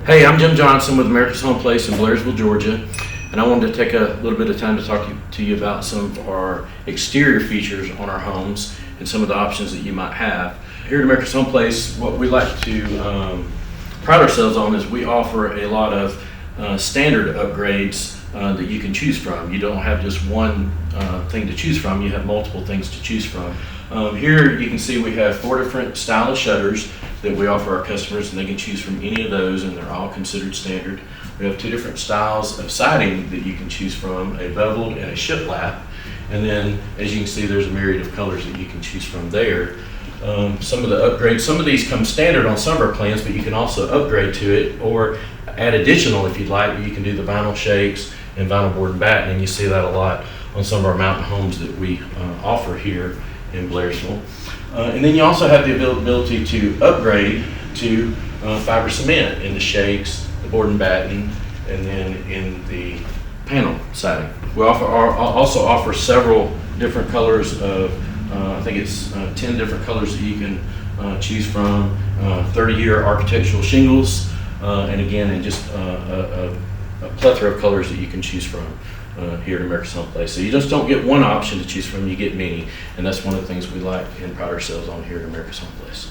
Hey, I'm Jim Johnson with America's Home Place in Blairsville, Georgia, and I wanted to take a little bit of time to talk to you about some of our exterior features on our homes and some of the options that you might have. Here at America's Home Place, what we like to pride ourselves on is we offer a lot of standard upgrades that you can choose from. You don't have just one thing to choose from, you have multiple things to choose from. Here you can see we have 4 different style of shutters that we offer our customers, and they can choose from any of those, and they're all considered standard. We have 2 different styles of siding that you can choose from, a beveled and a shiplap. And then, as you can see, there's a myriad of colors that you can choose from there. Some of the upgrades, some of these come standard on some of our plans, but you can also upgrade to it or add additional if you'd like. You can do the vinyl shakes and vinyl board and batten, and you see that a lot on some of our mountain homes that we offer here in Blairsville. And then you also have the ability to upgrade to fiber cement in the shakes, the board and batten, and then in the panel siding. We also offer several different colors of, I think it's 10 different colors that you can choose from, 30-year architectural shingles, and again, and just a plethora of colors that you can choose from here at America's Home Place. So you just don't get one option to choose from, you get many, and that's one of the things we like and pride ourselves on here at America's Home Place.